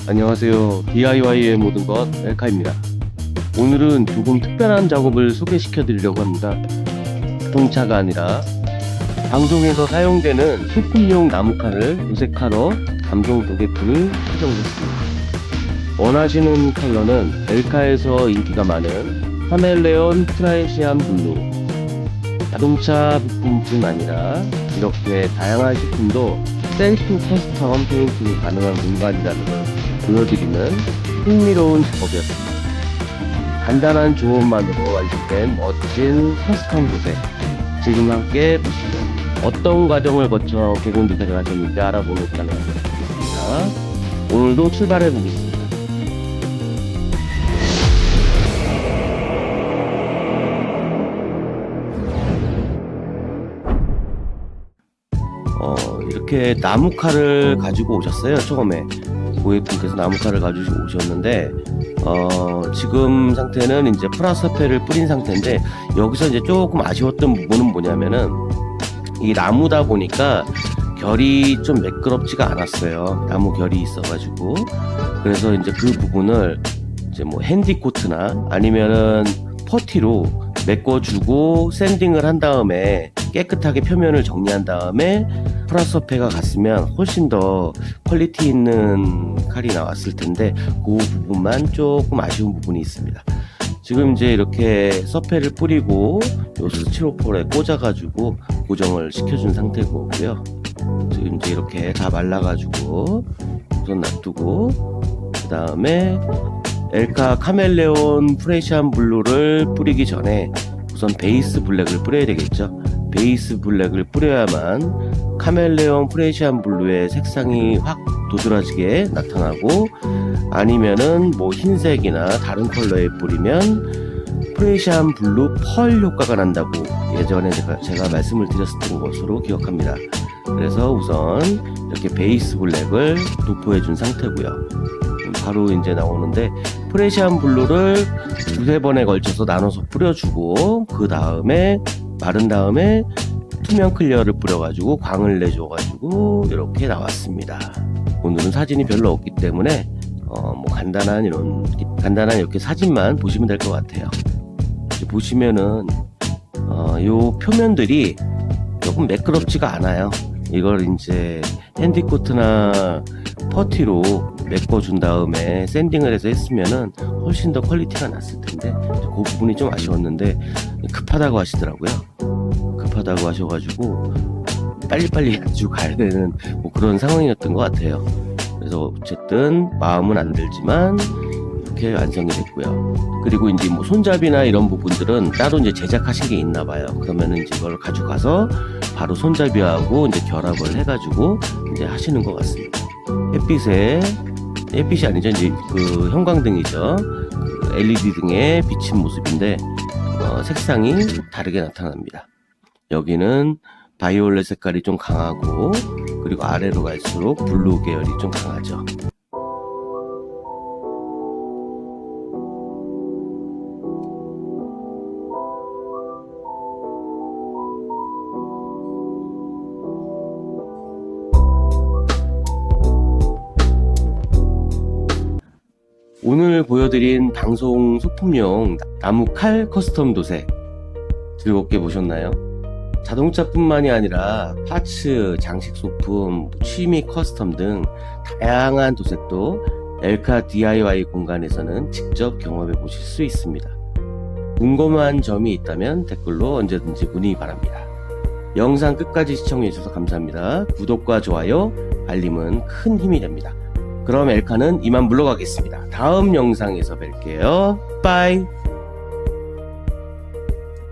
안녕하세요. DIY의 모든 것 엘카입니다. 오늘은 조금 특별한 작업을 소개시켜 드리려고 합니다. 자동차가 아니라 방송에서 사용되는 소품용 나무칼을 도색하러 감성 도색풀을 수정했습니다. 원하시는 컬러는 엘카에서 인기가 많은 카멜레온 프라이시안 블루. 자동차 부품뿐 아니라 이렇게 다양한 제품도 셀프 커스텀 페인팅이 가능한 공간이라는 걸 보여드리는 흥미로운 작업이었습니다. 간단한 조언만으로 완성된 멋진 커스텀 도색. 지금 함께 보시죠. 어떤 과정을 거쳐 개공 도색을 하셨는지 알아보는 시간을 갖겠습니다. 오늘도 출발해 보겠습니다. 이렇게 나무칼을 가지고 오셨어요. 처음에 고객분께서 나무칼을 가지고 오셨는데 지금 상태는 이제 프라서페를 뿌린 상태인데, 여기서 이제 조금 아쉬웠던 부분은 뭐냐면은 이 나무다 보니까 결이 좀 매끄럽지가 않았어요. 나무 결이 있어가지고. 그래서 이제 그 부분을 이제 뭐 핸디코트나 아니면은 퍼티로 메꿔주고 샌딩을 한 다음에 깨끗하게 표면을 정리한 다음에 프라서페가 갔으면 훨씬 더 퀄리티 있는 칼이 나왔을 텐데, 그 부분만 조금 아쉬운 부분이 있습니다. 지금 이제 이렇게 서페를 뿌리고 요 스티로폴에 꽂아가지고 고정을 시켜준 상태고요. 지금 이제 이렇게 다 말라가지고 우선 놔두고, 그 다음에 엘카 카멜레온 프레시안 블루를 뿌리기 전에 우선 베이스 블랙을 뿌려야 되겠죠. 베이스 블랙을 뿌려야만 카멜레온 프레시안 블루의 색상이 확 도드라지게 나타나고, 아니면은 뭐 흰색이나 다른 컬러에 뿌리면 프레시안 블루 펄 효과가 난다고 예전에 제가 말씀을 드렸었던 것으로 기억합니다. 그래서 우선 이렇게 베이스 블랙을 도포해 준 상태고요. 바로 이제 나오는데, 프레시안 블루를 두세 번에 걸쳐서 나눠서 뿌려주고, 그 다음에 마른 다음에 투명 클리어를 뿌려가지고 광을 내줘가지고 이렇게 나왔습니다. 오늘은 사진이 별로 없기 때문에 뭐 간단한 이렇게 사진만 보시면 될 것 같아요. 이제 보시면은 요 표면들이 조금 매끄럽지가 않아요. 이걸 이제 핸디코트나 퍼티로 메꿔준 다음에 샌딩을 해서 했으면은 훨씬 더 퀄리티가 났을 텐데, 그 부분이 좀 아쉬웠는데 급하다고 하시더라고요. 급하다고 하셔가지고 빨리빨리 가지고 가야 되는 뭐 그런 상황이었던 것 같아요. 그래서 어쨌든 마음은 안 들지만 이렇게 완성이 됐고요. 그리고 이제 뭐 손잡이나 이런 부분들은 따로 이제 제작하신 게 있나 봐요. 그러면은 이제 이걸 가져가서 바로 손잡이하고 이제 결합을 해가지고 이제 하시는 것 같습니다. 햇빛이 아니죠. 이제 그 형광등이죠. 그 LED 등에 비친 모습인데 색상이 다르게 나타납니다. 여기는 바이올렛 색깔이 좀 강하고, 그리고 아래로 갈수록 블루 계열이 좀 강하죠. 오늘 보여드린 방송 소품용 나무칼 커스텀 도색 즐겁게 보셨나요? 자동차뿐만이 아니라 파츠, 장식 소품, 취미 커스텀 등 다양한 도색도 엘카 DIY 공간에서는 직접 경험해 보실 수 있습니다. 궁금한 점이 있다면 댓글로 언제든지 문의 바랍니다. 영상 끝까지 시청해 주셔서 감사합니다. 구독과 좋아요, 알림은 큰 힘이 됩니다. 그럼 엘카는 이만 물러가겠습니다. 다음 영상에서 뵐게요. 빠이.